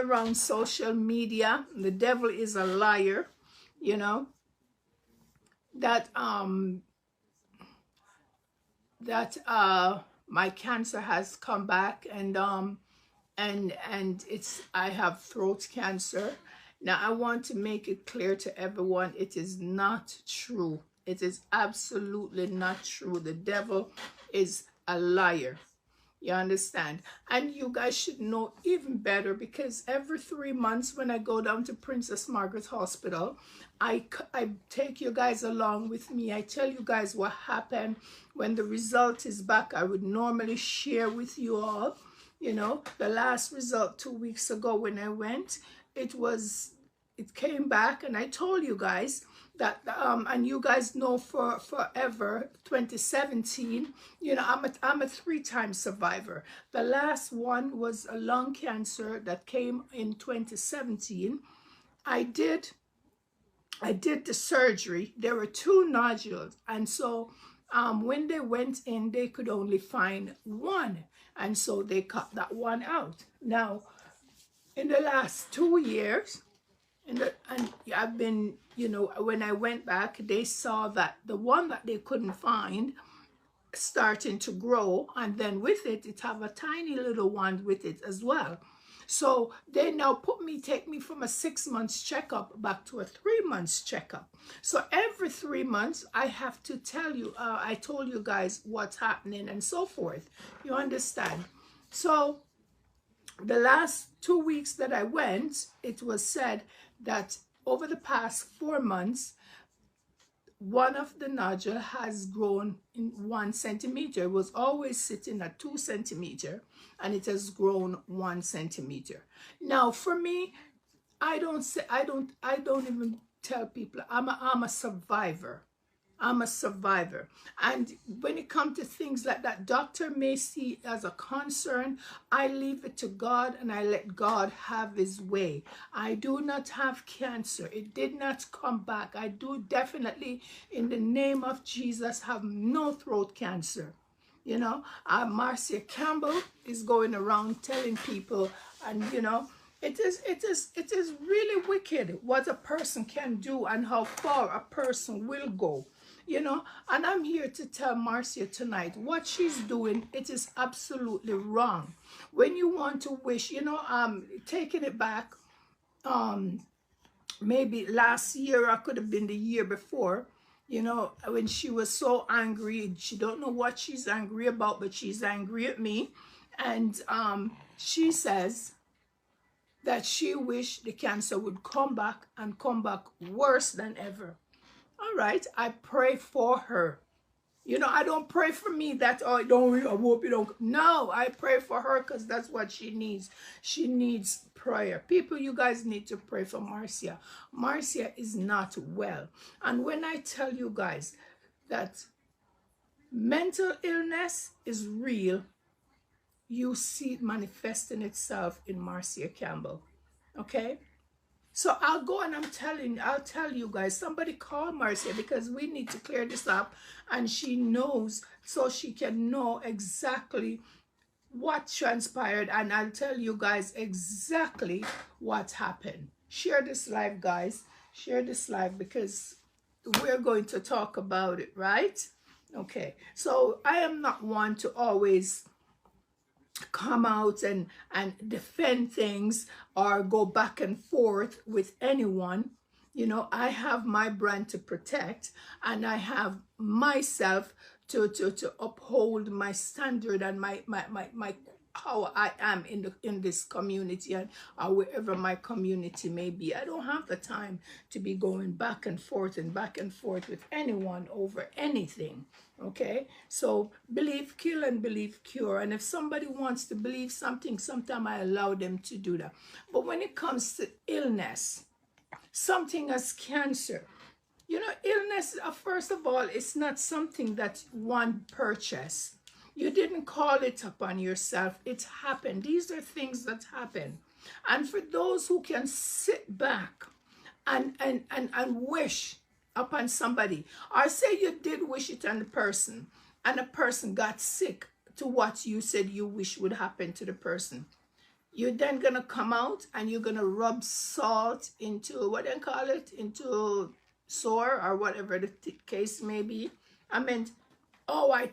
around social media. The devil is a liar, you know, that my cancer has come back, and it's, I have throat cancer. Now I want to make it clear to everyone, it is not true. It is absolutely not true. The devil is a liar. You understand? And you guys should know even better, because every 3 months when I go down to Princess Margaret Hospital, I take you guys along with me. I tell you guys what happened. When the result is back, I would normally share with you all. You know, the last result 2 weeks ago when I went, it came back, and I told you guys that, and you guys know for forever, 2017, you know, I'm a 3-time survivor. The last one was a lung cancer that came in 2017. I did the surgery. There were 2 nodules, and so when they went in, they could only find 1, and so they cut that one out. Now, in the last 2 years, and I've been, you know, when I went back, they saw that the one that they couldn't find starting to grow, and then with it, it have a tiny little one with it as well. So they now take me from a 6 months checkup back to a 3 months checkup. So every 3 months, I have to tell you, I told you guys what's happening and so forth. You understand? So the last 2 weeks that I went, it was said that over the past 4 months, one of the nodule has grown in 1 centimeter. It was always sitting at 2 centimeter, and it has grown 1 centimeter. Now, for me, I don't even tell people I'm a survivor. I'm a survivor. And when it comes to things like that, doctor may see as a concern, I leave it to God, and I let God have his way. I do not have cancer. It did not come back. I do definitely, in the name of Jesus, have no throat cancer. You know, Marcia Campbell is going around telling people, and you know, it is really wicked what a person can do and how far a person will go. You know, and I'm here to tell Marcia tonight, what she's doing, it is absolutely wrong. When you want to wish, you know, taking it back, maybe last year, or could have been the year before, you know, when she was so angry, she don't know what she's angry about, but she's angry at me. And she says that she wished the cancer would come back, and come back worse than ever. All right, I pray for her. You know, I don't pray for me that, oh, don't, I hope you don't. No, I pray for her, because that's what she needs. She needs prayer. People, you guys need to pray for Marcia. Marcia is not well. And when I tell you guys that mental illness is real, you see it manifesting itself in Marcia Campbell. Okay? So I'll go, and I'll tell you guys, somebody call Marcia, because we need to clear this up, and she knows, so she can know exactly what transpired, and I'll tell you guys exactly what happened. Share this live, guys. Share this live, because we're going to talk about it, right? Okay, so I am not one to always come out and defend things or go back and forth with anyone. You know, I have my brand to protect, and I have myself to uphold my standard and my how I am in this community, and wherever my community may be. I don't have the time to be going back and forth with anyone over anything. Okay, so believe, kill, and believe, cure. And if somebody wants to believe something, sometimes I allow them to do that. But when it comes to illness, something as cancer, you know, illness, first of all, it's not something that one purchased. You didn't call it upon yourself. It happened. These are things that happen. And for those who can sit back and wish upon somebody, or say you did wish it on the person, and a person got sick to what you said you wish would happen to the person, You're then gonna come out and you're gonna rub salt into, what they call it, into sore or whatever the case may be. I meant, oh, I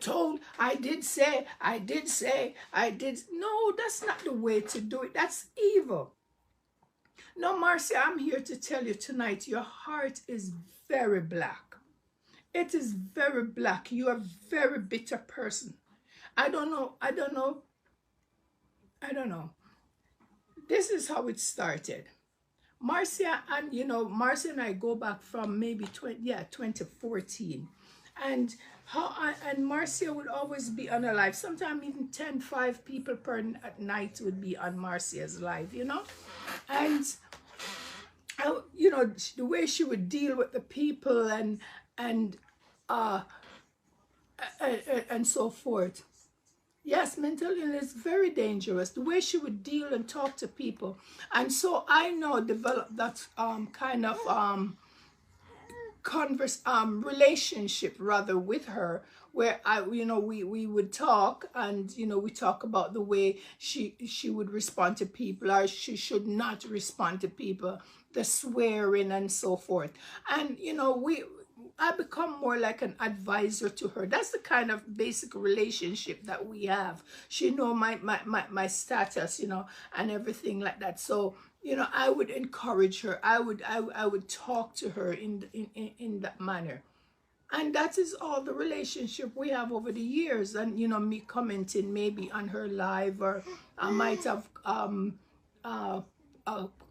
did say, I did. No, that's not the way to do it. That's evil. No, Marcia, I'm here to tell you tonight, your heart is very black. It is very black. You are a very bitter person. I don't know. This is how it started. Marcia and, Marcia and I go back from maybe 2014. And Marcia would always be on her live. Sometimes even 5 people per night would be on Marcia's live, And, the way she would deal with the people and so forth. Yes, mental illness is very dangerous. The way she would deal and talk to people. And so I now developed that kind of relationship rather with her, where we would talk, and we talk about the way she would respond to people, or she should not respond to people, the swearing and so forth. And I become more like an advisor to her. That's the kind of basic relationship that we have. She know my status, and everything like that. So, I would encourage her. I would talk to her in that manner. And that is all the relationship we have over the years. And, me commenting maybe on her live, or I might have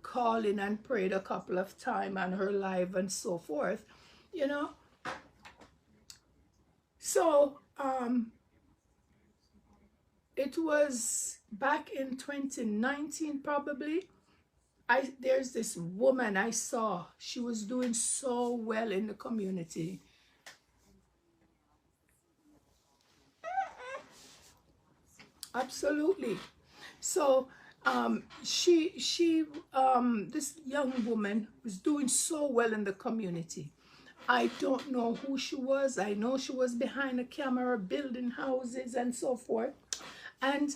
called in and prayed a couple of times on her live and so forth. So it was back in 2019 probably. There's this woman I saw. She was doing so well in the community. Absolutely. So this young woman was doing so well in the community. I don't know who she was. I know she was behind a camera building houses and so forth. And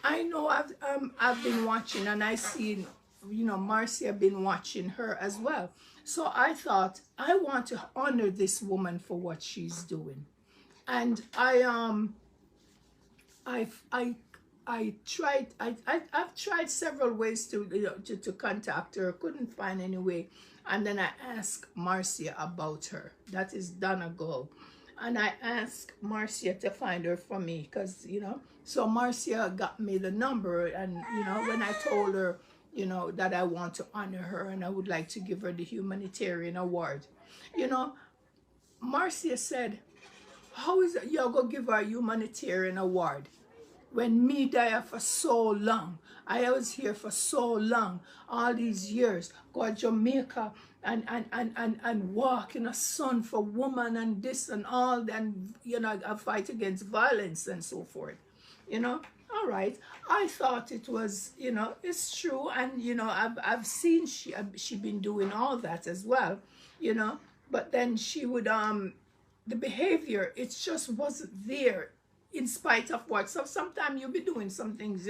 I know I've been watching, and I seen, Marcia been watching her as well. So I thought, I want to honor this woman for what she's doing. And I've tried several ways to contact her. Couldn't find any way. And then I asked Marcia about her. That is done ago. And I asked Marcia to find her for me, because, so Marcia got me the number. And, when I told her, that I want to honor her and I would like to give her the humanitarian award, Marcia said, how is it you're going to give her a humanitarian award when me die for so long? I was here for so long, all these years, go to Jamaica and walk in a sun for woman and this and all, and I fight against violence and so forth. All right. I thought it was, it's true, and I've seen she been doing all that as well, but then she would the behavior, it just wasn't there. In spite of what, so sometimes you'll be doing some things,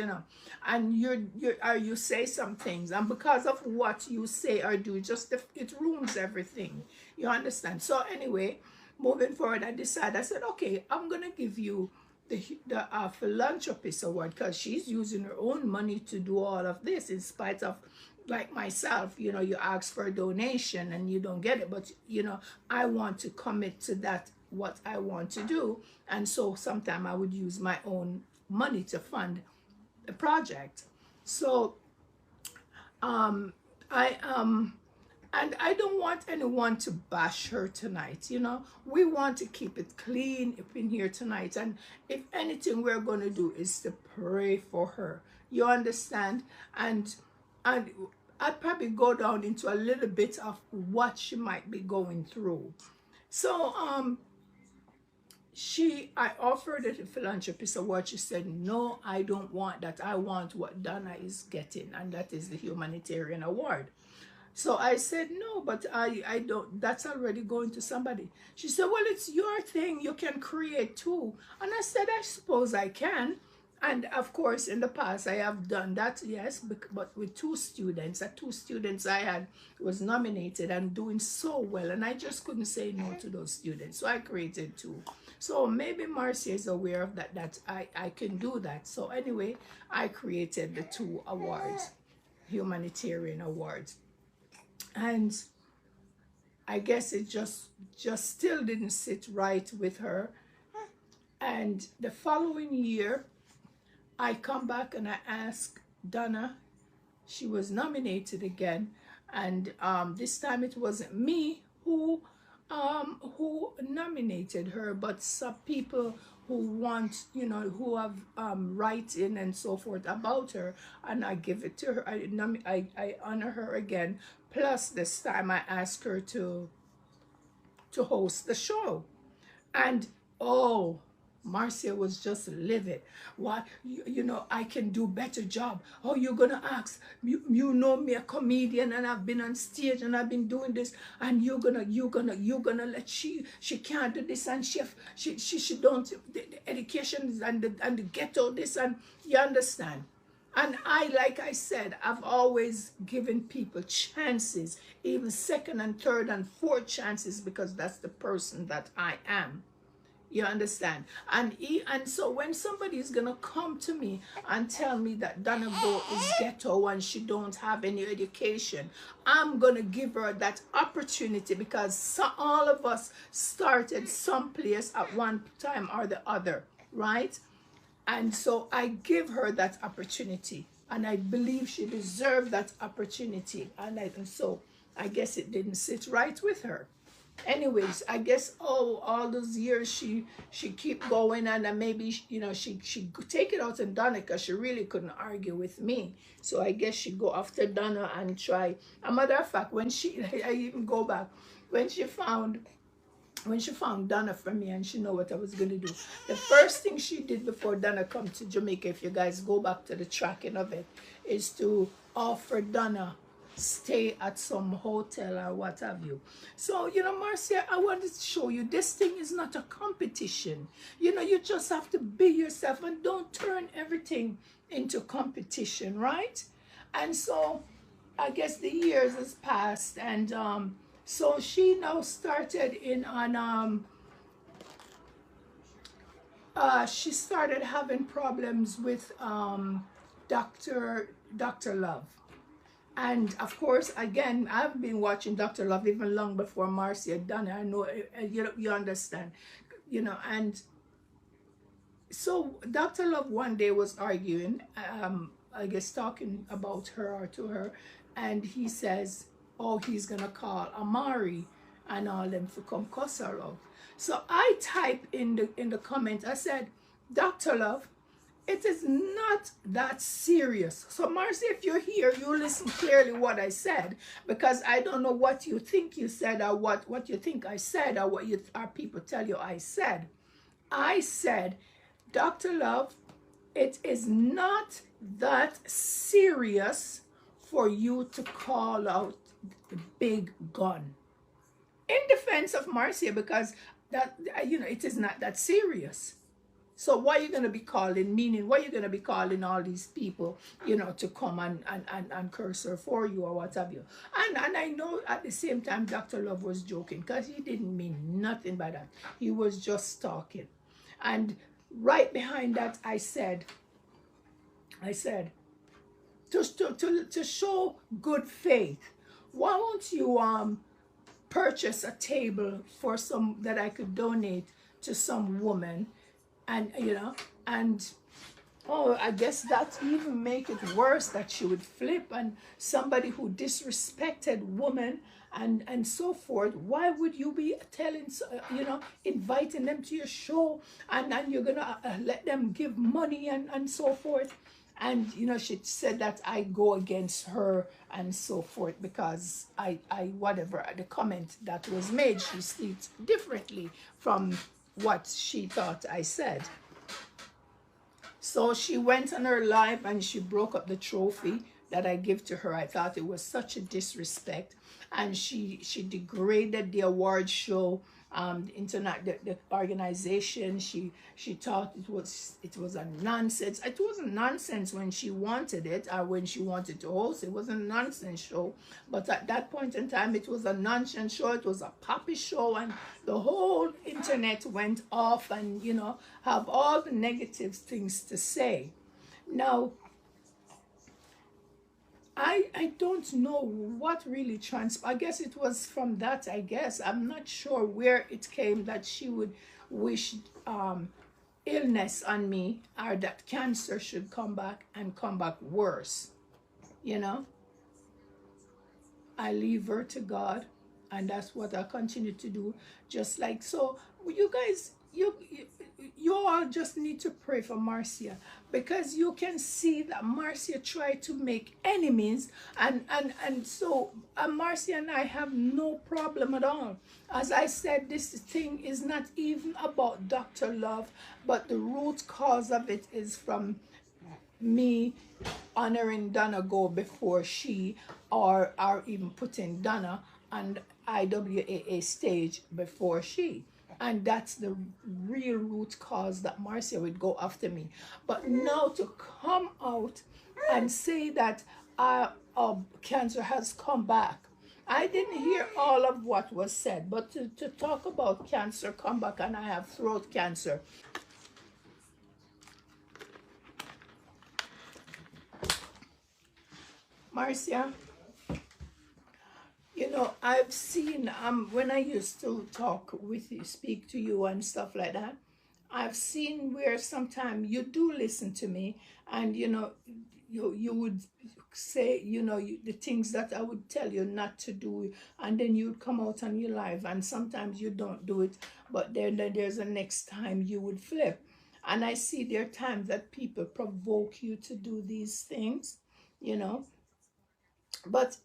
and you say some things, and because of what you say or do, it ruins everything. You understand? So anyway, moving forward, I said, okay, I'm gonna give you the philanthropist award, because she's using her own money to do all of this, in spite of, like myself, you ask for a donation and you don't get it, but I want to commit to that, what I want to do. And so sometimes I would use my own money to fund the project. So and I don't want anyone to bash her tonight. We want to keep it clean up in here tonight, and if anything we're going to do is to pray for her. You understand? And I'd probably go down into a little bit of what she might be going through. So I offered her the philanthropist award. She said, no, I don't want that. I want what Donna is getting, and that is the humanitarian award. So I said, no, but I don't, that's already going to somebody. She said, well, it's your thing. You can create too. And I said, I suppose I can. And of course, in the past, I have done that, yes, but with two students. The two students I had was nominated and doing so well, and I just couldn't say no to those students. So I created two. So maybe Marcia is aware of that, that I can do that. So anyway, I created the two awards, humanitarian awards. And I guess it just still didn't sit right with her. And the following year, I come back and I ask Donna. She was nominated again, and this time it wasn't me who nominated her, but some people who want, you know, who have writing and so forth about her, and I give it to her. I honor her again. Plus, this time I asked her to host the show, and oh, Marcia was just livid. Why, you know, I can do better job. Oh, you're gonna ask? You know me, a comedian, and I've been on stage and I've been doing this, and you're gonna let she can't do this, and she don't, the education and the ghetto this, and you understand. And like I said, I've always given people chances, even second and third and fourth chances, because that's the person that I am. You understand? And so when somebody is gonna come to me and tell me that Donna Go is ghetto and she don't have any education, I'm gonna give her that opportunity, because all of us started someplace at one time or the other, right? And so I give her that opportunity, and I believe she deserved that opportunity. And so I guess it didn't sit right with her. Anyways, I guess all those years she keep going, and then maybe, you know, she take it out on Donna, because she really couldn't argue with me. So I guess she go after Donna and try. A matter of fact, when I even go back, when she found Donna for me and she know what I was going to do, the first thing she did before Donna come to Jamaica, if you guys go back to the tracking of it, is to offer Donna stay at some hotel or what have you. So, you know, Marcia, I wanted to show you this thing is not a competition. You know, you just have to be yourself and don't turn everything into competition, right? And so I guess the years has passed, and so she now started in on she started having problems with Dr. Love. And of course, again, I've been watching Dr. Love even long before Marcia done it. I know, you understand, you know. And so Dr. Love one day was arguing, I guess talking about her or to her, and he says, oh, he's gonna call Amari and all them to come cuss her out. So I type in the comment, I said, Dr. Love, it is not that serious. So Marcia, if you're here, you listen clearly what I said, because I don't know what you think you said, or what you think I said, or what our people tell you I said. I said, Dr. Love, it is not that serious for you to call out the big gun. In defense of Marcia, because that, you know, it is not that serious. So why are you going to be calling, meaning why are you going to be calling all these people, you know, to come and curse her for you or what have you? And I know at the same time Dr. Love was joking, because he didn't mean nothing by that. He was just talking. And right behind that, I said, to show good faith, why won't you purchase a table for some that I could donate to some woman? And, you know, and, oh, I guess that even make it worse, that she would flip, and somebody who disrespected women and so forth. Why would you be telling, you know, inviting them to your show, and you're going to let them give money and so forth? And, you know, she said that I go against her and so forth, because I whatever the comment that was made, she speaks differently from what she thought I said. So she went on her live and she broke up the trophy that I give to her. I thought it was such a disrespect, and she degraded the award show the internet, the organization. She thought it was a nonsense. It wasn't nonsense when she wanted it, or when she wanted to host. It was a nonsense show, but at that point in time, it was a nonsense show. It was a poppy show, and the whole internet went off, and have all the negative things to say. Now, I don't know what really transpired. I guess it was from that, I guess. I'm not sure where it came that she would wish illness on me, or that cancer should come back and come back worse. You know, I leave her to God, and that's what I continue to do. Just like so, you guys, you all just need to pray for Marcia, because you can see that Marcia tried to make enemies, and so Marcia and I have no problem at all. As I said, this thing is not even about Dr. Love, but the root cause of it is from me honoring Donna go before she, or even putting Donna on IWAA stage before she. And that's the real root cause that Marcia would go after me. But now to come out and say that cancer has come back. I didn't hear all of what was said, but to talk about cancer come back, and I have throat cancer. Marcia, I've seen when I used to talk with you, speak to you and stuff like that, I've seen where sometimes you do listen to me, and you would say the things that I would tell you not to do, and then you'd come out on your live, and sometimes you don't do it, but then there's a next time you would flip. And I see there are times that people provoke you to do these things, but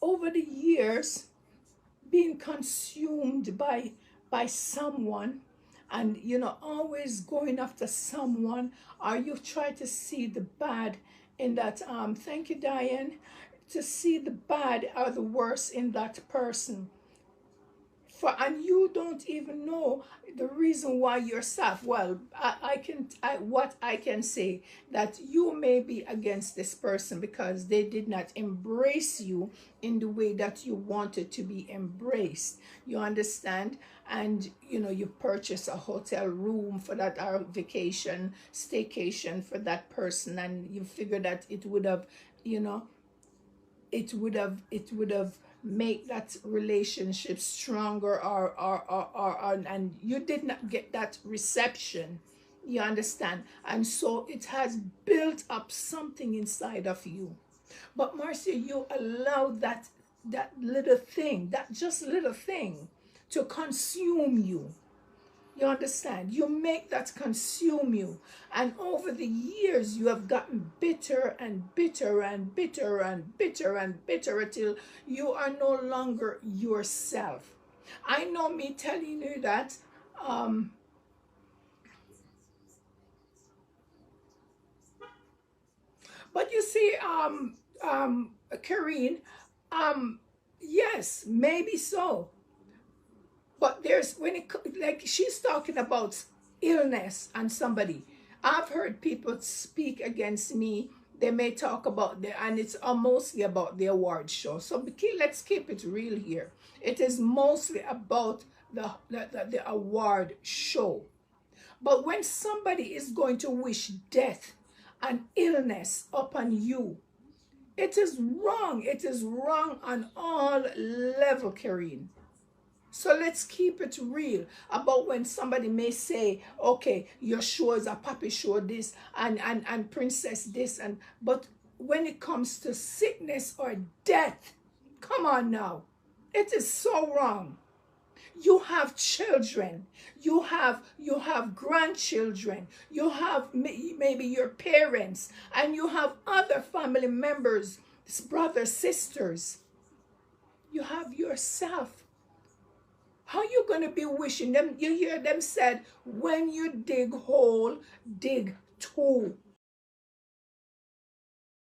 over the years, being consumed by someone, and always going after someone, or you try to see the bad in that, thank you, Diane, to see the bad or the worst in that person, and you don't even know the reason why yourself. Well, what I can say, that you may be against this person because they did not embrace you in the way that you wanted to be embraced. You understand? And you purchase a hotel room for that, or vacation, staycation for that person, and you figure that it would have make that relationship stronger, or and you did not get that reception. You understand? And so it has built up something inside of you. But Marcia, you allow that little thing, that just little thing, to consume you. You understand? You make that consume you. And over the years, you have gotten bitter and bitter and bitter and bitter and bitter until you are no longer yourself. I know me telling you that, but you see, Karine, yes, maybe so. But there's, when it, like she's talking about illness and somebody, I've heard people speak against me. They may talk about and it's mostly about the award show. So let's keep it real here. It is mostly about the award show. But when somebody is going to wish death and illness upon you, it is wrong. It is wrong on all level, Karine. So let's keep it real about when somebody may say, okay, your show is a puppy show, this and princess this, but when it comes to sickness or death, come on now, it is so wrong. You have children, you have grandchildren, you have maybe your parents, and you have other family members, brothers, sisters. You have yourself. How you going to be wishing them? You hear them said, when you dig hole, dig two.